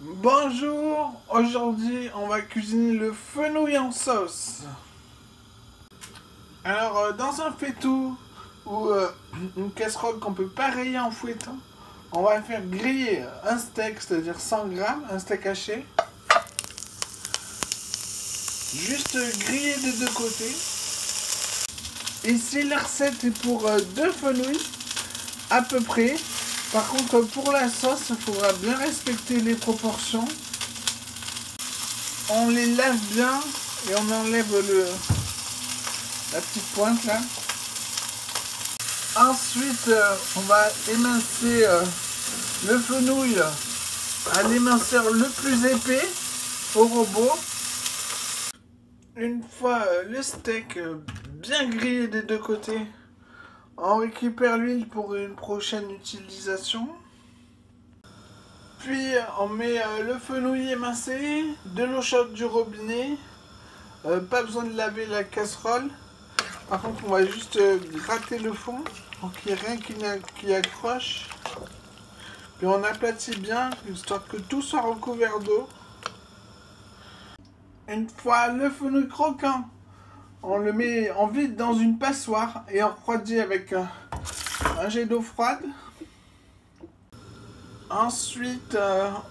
Bonjour, aujourd'hui on va cuisiner le fenouil en sauce. Alors dans un faitout ou une casserole qu'on peut pas rayer en fouettant, on va faire griller un steak, c'est-à-dire 100 grammes, un steak haché. Juste griller des deux côtés. Ici la recette est pour deux fenouils à peu près. Par contre pour la sauce, il faudra bien respecter les proportions. On les lave bien et on enlève la petite pointe là. Ensuite, on va émincer le fenouil à l'éminceur le plus épais au robot. Une fois le steak bien grillé des deux côtés, on récupère l'huile pour une prochaine utilisation. Puis on met le fenouil émincé, de l'eau chaude du robinet. Pas besoin de laver la casserole. Par contre, on va juste gratter le fond pour qu'il n'y ait rien qui accroche. Puis on aplatit bien, histoire que tout soit recouvert d'eau. Une fois le fenouil croquant, on le met en vide dans une passoire et on refroidit avec un jet d'eau froide. Ensuite,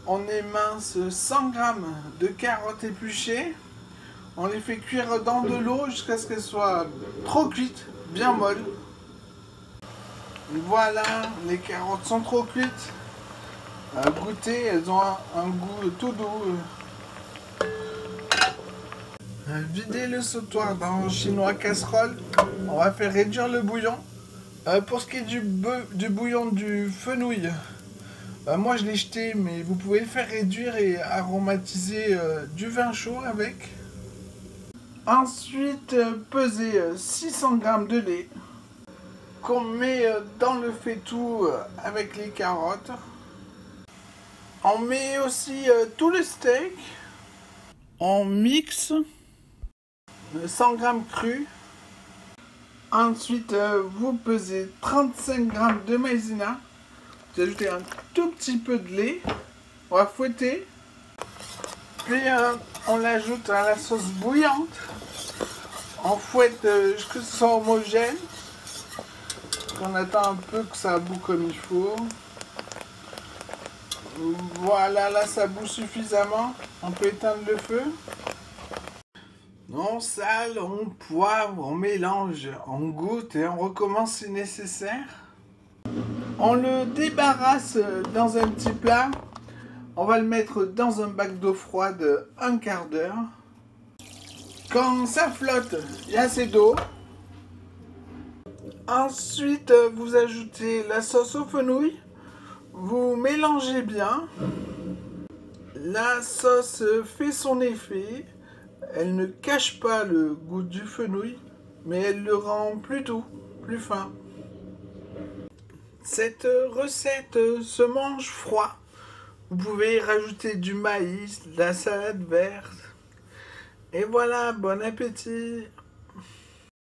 on émince 100 g de carottes épluchées. On les fait cuire dans de l'eau jusqu'à ce qu'elles soient trop cuites, bien molles. Voilà, les carottes sont trop cuites. À goûter, elles ont un goût tout doux. Vider le sautoir dans chinois casserole. On va faire réduire le bouillon. Pour ce qui est du bouillon du fenouil, moi je l'ai jeté, mais vous pouvez le faire réduire et aromatiser du vin chaud avec. Ensuite, peser 600 g de lait qu'on met dans le faitout avec les carottes. On met aussi tout le steak. On mixe 100 g cru. Ensuite, vous pesez 35 g de maïzena. Vous ajoutez un tout petit peu de lait. On va fouetter. Puis on l'ajoute à la sauce bouillante. On fouette jusqu'à ce que ce soit homogène. On attend un peu que ça bout comme il faut. Voilà, là ça bout suffisamment. On peut éteindre le feu. On sale, on poivre, on mélange, on goûte et on recommence si nécessaire. On le débarrasse dans un petit plat. On va le mettre dans un bac d'eau froide un quart d'heure. Quand ça flotte, il y a assez d'eau. Ensuite, vous ajoutez la sauce au fenouil. Vous mélangez bien. La sauce fait son effet. Elle ne cache pas le goût du fenouil, mais elle le rend plus doux, plus fin. Cette recette se mange froid. Vous pouvez rajouter du maïs, de la salade verte. Et voilà, bon appétit!